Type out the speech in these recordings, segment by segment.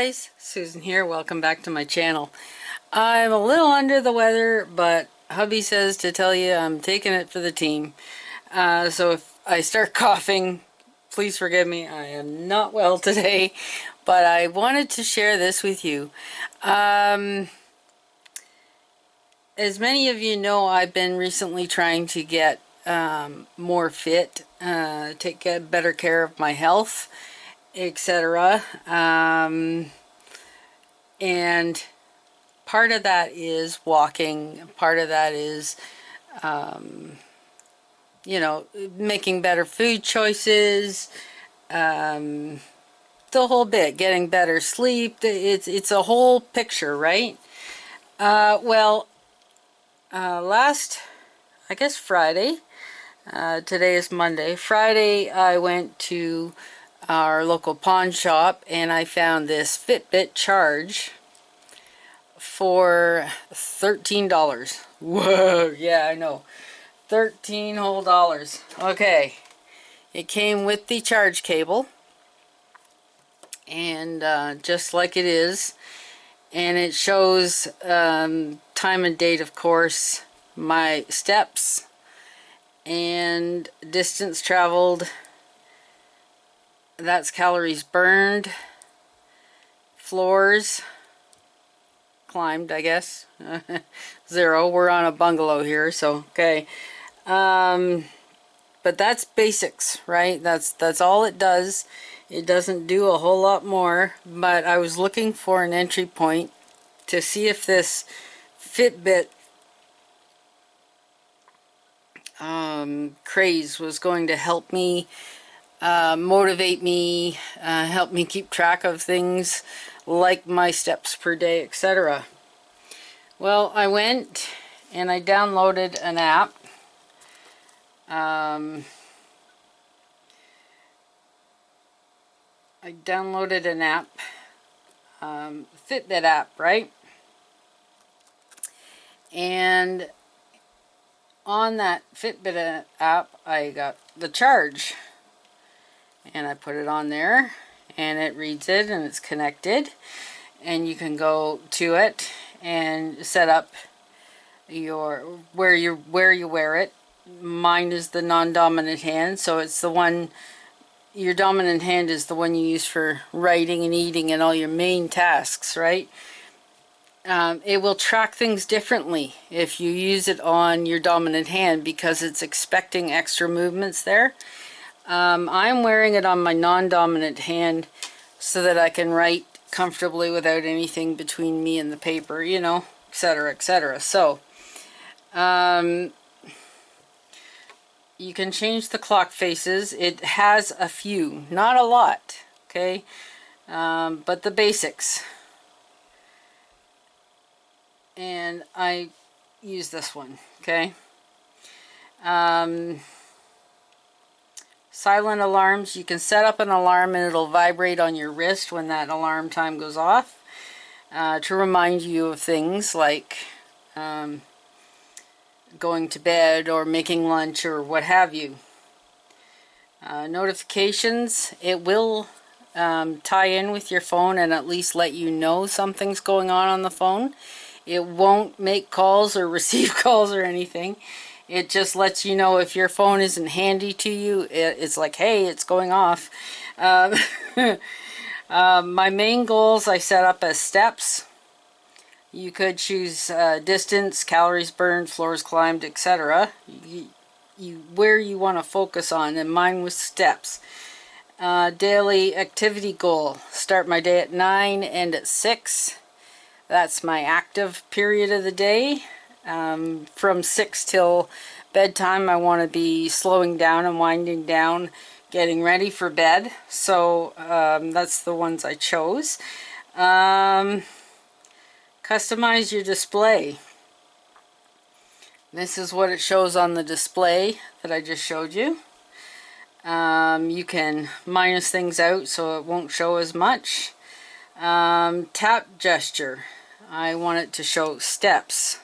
guys, Susan here. Welcome back to my channel. I'm a little under the weather, but hubby says to tell you I'm taking it for the team. So if I start coughing, please forgive me. I am not well today, but I wanted to share this with you. As many of you know, I've been recently trying to get more fit, take better care of my health, etc. And part of that is walking, part of that is making better food choices, the whole bit, getting better sleep. It's a whole picture, right? Last, I guess Friday, today is Monday, Friday I went to our local pawn shop and I found this Fitbit Charge for $13. Whoa, yeah, I know. 13 whole dollars. Okay. It came with the charge cable. And just like it is. And it shows time and date, of course, my steps and distance traveled. That's calories burned. Floors climbed, I guess. 0. We're on a bungalow here, so okay. But that's basics, right? That's all it does. It doesn't do a whole lot more, but I was looking for an entry point to see if this Fitbit craze was going to help me, motivate me, help me keep track of things like my steps per day, etc. Well, I went and I downloaded an app. I downloaded an app, Fitbit app, right? And on that Fitbit app, I got the charge. And I put it on there, and it reads it, and it's connected. And you can go to it and set up your where you wear it. Mine is the non-dominant hand, so it's the one. Your dominant hand is the one you use for writing and eating and all your main tasks, right? It will track things differently if you use it on your dominant hand because it's expecting extra movements there. I'm wearing it on my non-dominant hand so that I can write comfortably without anything between me and the paper, you know, etc., etc. So, you can change the clock faces. It has a few, not a lot, okay, but the basics. And I use this one, okay. Silent alarms. You can set up an alarm and it'll vibrate on your wrist when that alarm time goes off to remind you of things like going to bed or making lunch or what have you. Notifications. It will tie in with your phone and at least let you know something's going on the phone. It won't make calls or receive calls or anything. It just lets you know if your phone isn't handy to you. It's like, hey, it's going off. My main goals I set up as steps. You could choose distance, calories burned, floors climbed, etc. Where you want to focus on, and mine was steps. Daily activity goal. Start my day at 9, end at 6. That's my active period of the day. From 6 till bedtime, I want to be slowing down and winding down, getting ready for bed. So that's the ones I chose. Customize your display. This is what it shows on the display that I just showed you. You can minus things out so it won't show as much. Tap gesture. I want it to show steps.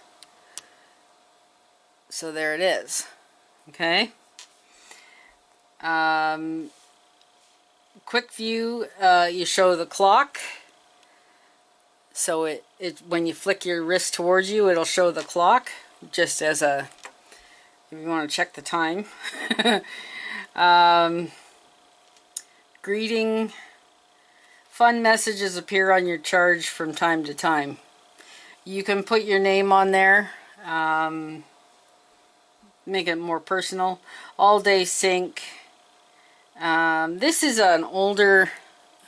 So there it is. Okay. Quick view, you show the clock, So it when you flick your wrist towards you, it'll show the clock, just as a, if you want to check the time. Greeting. Fun messages appear on your charge from time to time. You can put your name on there, make it more personal. All day sync. This is an older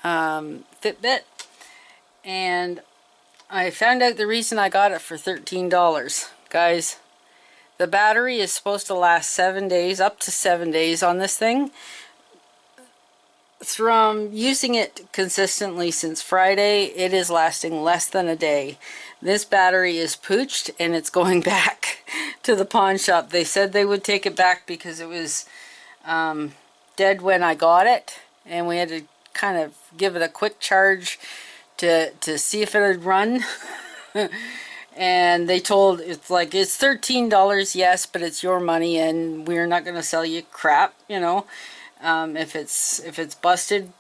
Fitbit, and I found out the reason I got it for $13. Guys, the battery is supposed to last 7 days, up to 7 days on this thing. From using it consistently since Friday, it is lasting less than a day. This battery is pooched and it's going back to the pawn shop. They said they would take it back because it was dead when I got it, and we had to kind of give it a quick charge to see if it would run. And they told, it's like, it's $13, yes, but it's your money and we're not going to sell you crap, you know. If it's busted,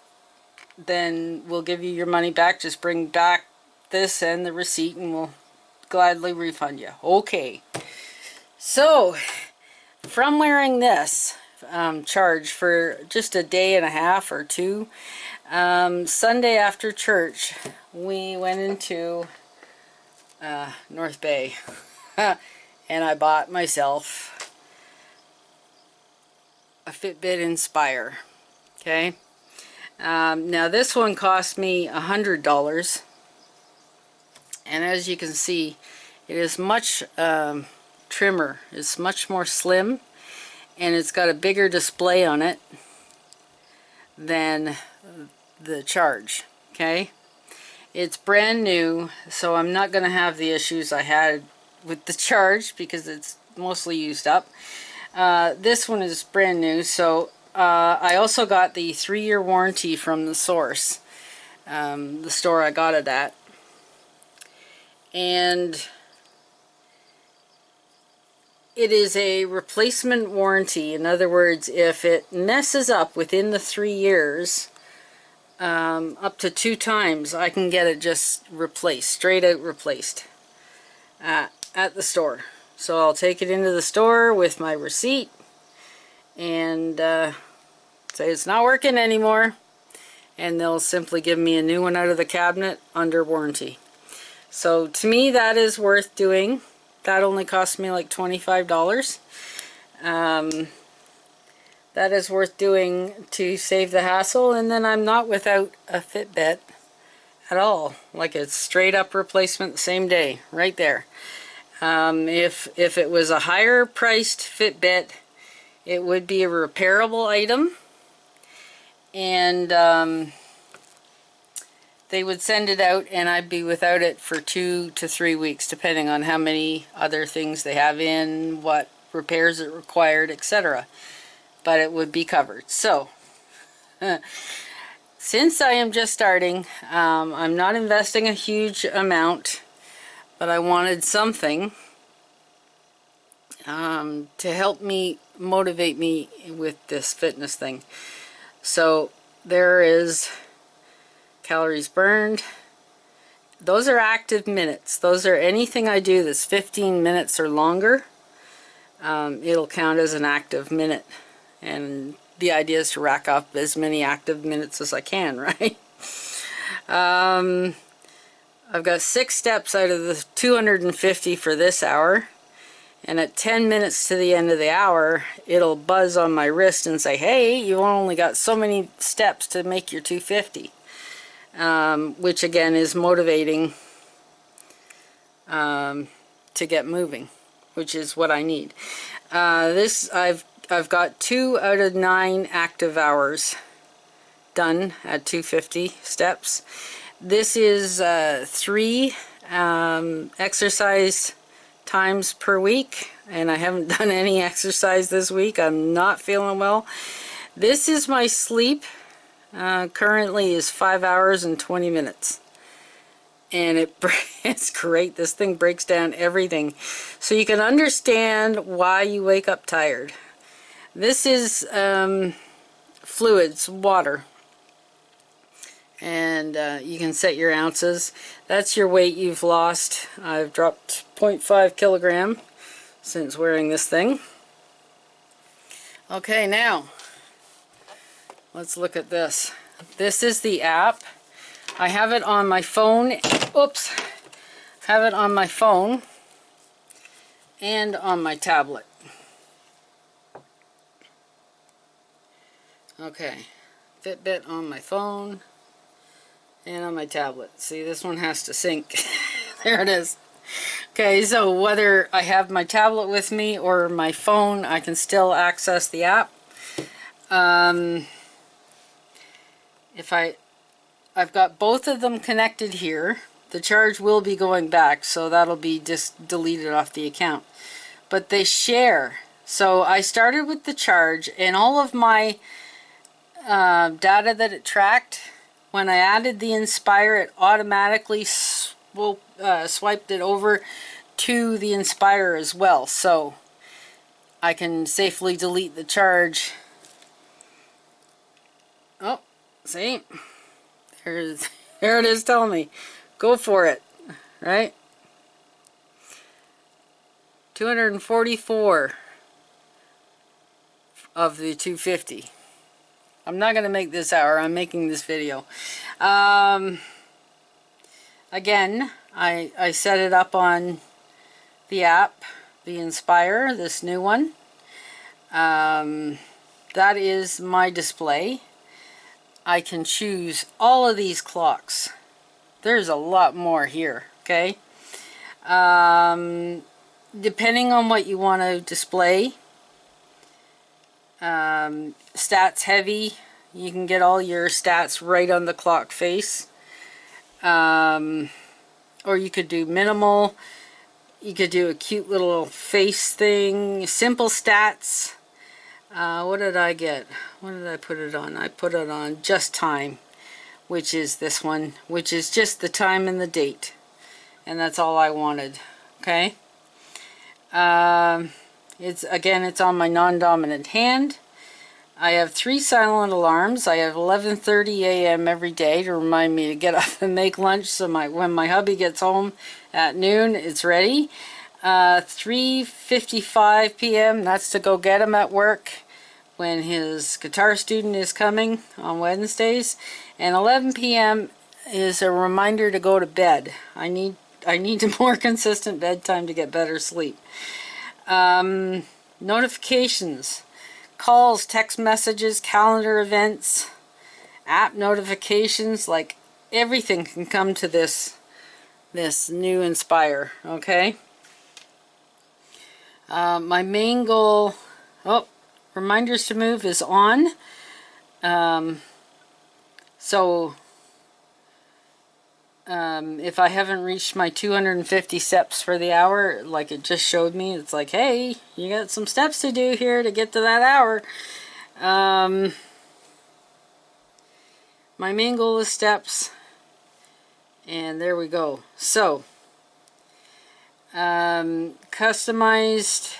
then we'll give you your money back. Just bring back this and the receipt and we'll gladly refund you. Okay. So, from wearing this charge for just a day and a half or two, Sunday after church, we went into North Bay and I bought myself a Fitbit Inspire. Okay. Now this one cost me $100, and as you can see, it is much trimmer. It's much more slim, and it's got a bigger display on it than the Charge. Okay. It's brand new, so I'm not going to have the issues I had with the Charge because it's mostly used up. This one is brand new, so I also got the 3-year warranty from the source, the store I got it at. And it is a replacement warranty. In other words, if it messes up within the 3 years, up to 2 times, I can get it just replaced, straight out replaced at the store. So I'll take it into the store with my receipt and say it's not working anymore, and they'll simply give me a new one out of the cabinet under warranty. So to me, that is worth doing. That only cost me like $25. That is worth doing to save the hassle, and then I'm not without a Fitbit at all. Like, it's straight up replacement the same day, right there. If it was a higher priced Fitbit, it would be a repairable item, and they would send it out and I'd be without it for 2 to 3 weeks, depending on how many other things they have in, what repairs it required, etc. But it would be covered. So since I am just starting, I'm not investing a huge amount, but I wanted something to help me, motivate me with this fitness thing. So there is calories burned. Those are active minutes. Those are anything I do that's 15 minutes or longer. It'll count as an active minute. And the idea is to rack up as many active minutes as I can, right? I've got 6 steps out of the 250 for this hour, and at 10 minutes to the end of the hour, it'll buzz on my wrist and say, hey, you only got so many steps to make your 250, which again is motivating to get moving, which is what I need. I've got 2 out of 9 active hours done at 250 steps. This is 3 exercise times per week, and I haven't done any exercise this week. I'm not feeling well. This is my sleep. Currently is 5 hours and 20 minutes. And it's great. This thing breaks down everything. So you can understand why you wake up tired. This is fluids, water. And you can set your ounces. That's your weight you've lost. I've dropped 0.5 kilogram since wearing this thing. Okay, now let's look at this. This is the app. I have it on my phone. Oops. Have it on my phone and on my tablet. Okay. Fitbit on my phone and on my tablet. See, this one has to sync. There it is. Okay, so whether I have my tablet with me or my phone, I can still access the app. I've got both of them connected here. The charge will be going back, so that'll be just deleted off the account. But they share. So I started with the charge, and all of my data that it tracked, when I added the Inspire, it automatically swiped it over to the Inspire as well. So I can safely delete the charge. Oh, see? There it is telling me. Go for it, right? 244 of the 250. I'm not going to make this hour. I'm making this video. Again, I set it up on the app, the Inspire, this new one. That is my display. I can choose all of these clocks. There's a lot more here, okay? Depending on what you want to display. Stats heavy, you can get all your stats right on the clock face. Or you could do minimal. You could do a cute little face thing. Simple stats. What did I get? What did I put it on? I put it on just time, which is this one, which is just the time and the date. And that's all I wanted. Okay? It's on my non-dominant hand. I have 3 silent alarms. I have 11:30 a.m. every day to remind me to get up and make lunch, so when my hubby gets home at noon, it's ready. 3:55 p.m. that's to go get him at work when his guitar student is coming on Wednesdays, and 11 p.m. is a reminder to go to bed. I need a more consistent bedtime to get better sleep. Notifications, calls, text messages, calendar events, app notifications, like everything can come to this new Inspire, okay? My main goal, reminders to move is on. If I haven't reached my 250 steps for the hour, like it just showed me, it's like, hey, you got some steps to do here to get to that hour. My main goal is steps, and there we go. So, customized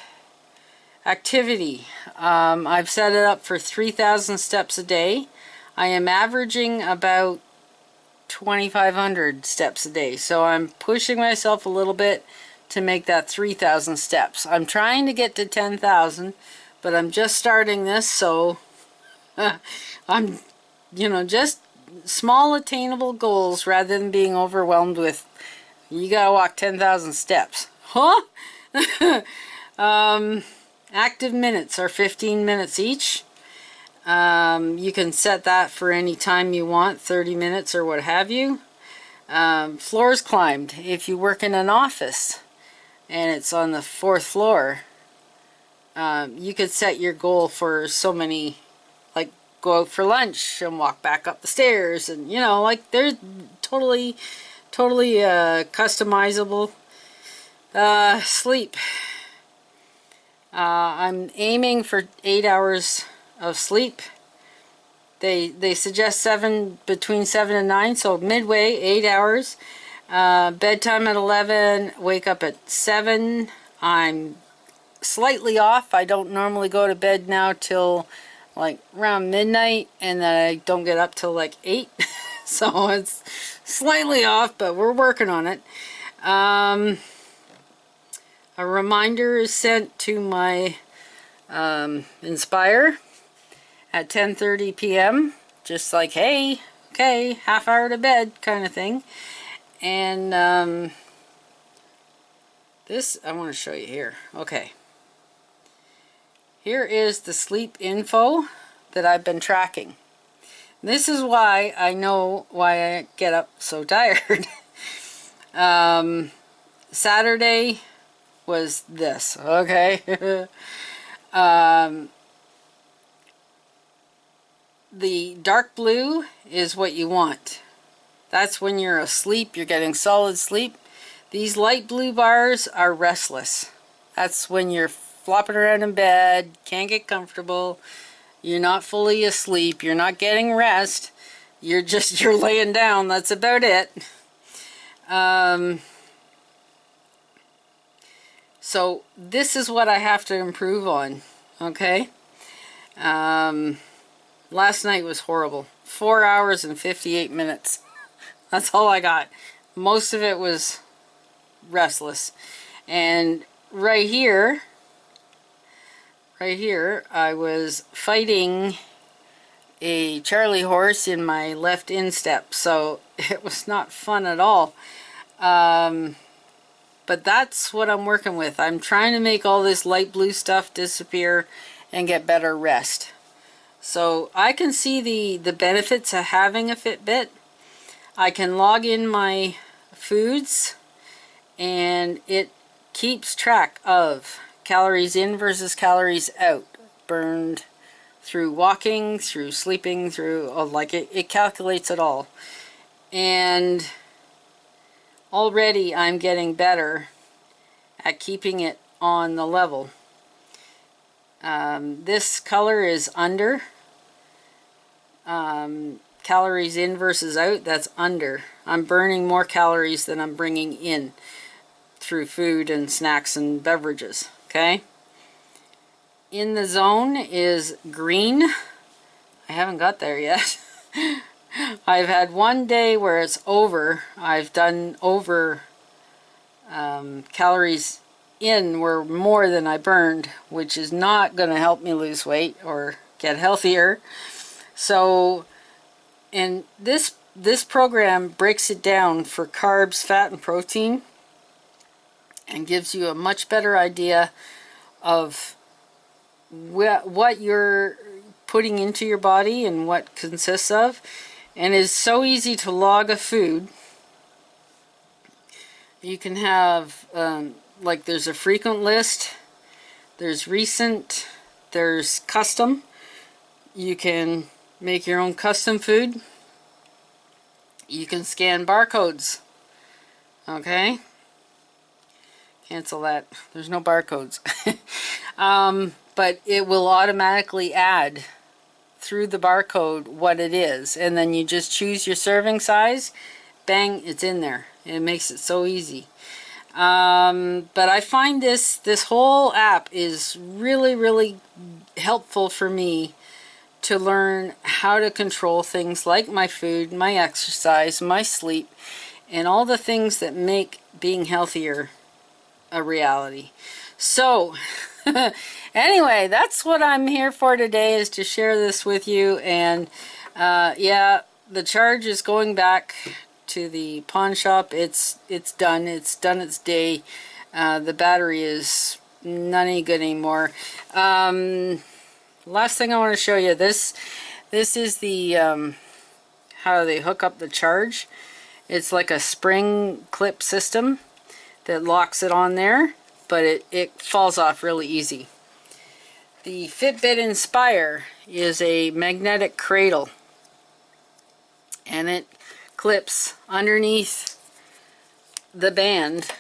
activity. I've set it up for 3,000 steps a day. I am averaging about 2,500 steps a day, so I'm pushing myself a little bit to make that 3,000 steps. I'm trying to get to 10,000, but I'm just starting this, so I'm, just small attainable goals rather than being overwhelmed with, you gotta walk 10,000 steps. Huh? Active minutes are 15 minutes each. You can set that for any time you want, 30 minutes or what have you. Floors climbed. If you work in an office and it's on the 4th floor, you could set your goal for so many, like go out for lunch and walk back up the stairs, and like they're totally customizable. Sleep. I'm aiming for 8 hours of sleep. They suggest between 7 and 9, so midway 8 hours. Bedtime at 11, wake up at 7. I'm slightly off. I don't normally go to bed now till like around midnight, and then I don't get up till like 8. So it's slightly off, but we're working on it. A reminder is sent to my Inspire at 10:30 p.m. Just like, hey, okay, half hour to bed kind of thing. And this, I want to show you here. Okay. Here is the sleep info that I've been tracking. This is why I know why I get up so tired. Saturday was this, okay? The dark blue is what you want. That's when you're asleep, you're getting solid sleep. These light blue bars are restless. That's when you're flopping around in bed, can't get comfortable, you're not fully asleep, you're not getting rest, you're laying down, that's about it. So this is what I have to improve on, okay? Last night was horrible. 4 hours and 58 minutes. That's all I got. Most of it was restless. And right here, I was fighting a Charlie horse in my left instep. So it was not fun at all. But that's what I'm working with. I'm trying to make all this light blue stuff disappear and get better rest. So I can see the benefits of having a Fitbit. I can log in my foods and it keeps track of calories in versus calories out, burned through walking, through sleeping, through, like it calculates it all. And already I'm getting better at keeping it on the level. This color is under. Calories in versus out, that's under. I'm burning more calories than I'm bringing in through food and snacks and beverages, okay? In the zone is green. I haven't got there yet. I've had one day where it's over. I've done over calories in were more than I burned, which is not going to help me lose weight or get healthier. So, and this program breaks it down for carbs, fat, and protein and gives you a much better idea of what you're putting into your body and what consists of, and is so easy to log a food. You can have like there's a frequent list, there's recent, there's custom. You can make your own custom food. You can scan barcodes. Okay? Cancel that. There's no barcodes. But it will automatically add through the barcode what it is. And then you just choose your serving size. Bang, it's in there. It makes it so easy. But I find this whole app is really, really helpful for me to learn how to control things like my food, my exercise, my sleep, and all the things that make being healthier a reality. So, anyway, that's what I'm here for today, is to share this with you. And yeah, the charge is going back to the pawn shop. It's done. It's done its day. The battery is not any good anymore. Last thing I want to show you, this is the how they hook up the charge. It's like a spring clip system that locks it on there, but it falls off really easy. The Fitbit Inspire is a magnetic cradle, and it clips underneath the band.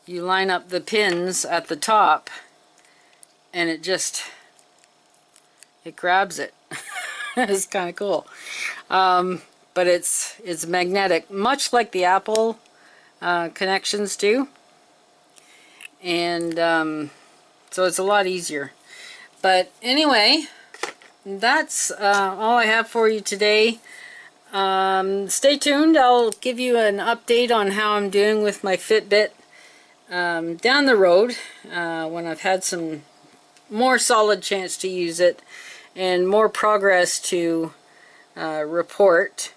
You line up the pins at the top and it grabs it. It's kind of cool. But it's magnetic, much like the Apple connections do. And so it's a lot easier. But anyway, that's all I have for you today. Stay tuned. I'll give you an update on how I'm doing with my Fitbit down the road when I've had some more solid chance to use it and more progress to report,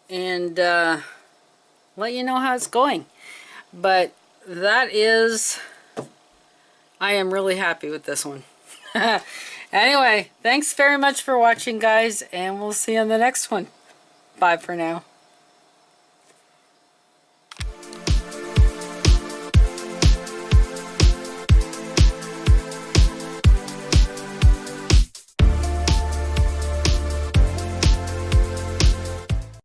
and let you know how it's going. But that is, I am really happy with this one. Anyway, thanks very much for watching, guys, and we'll see you on the next one. Bye for now.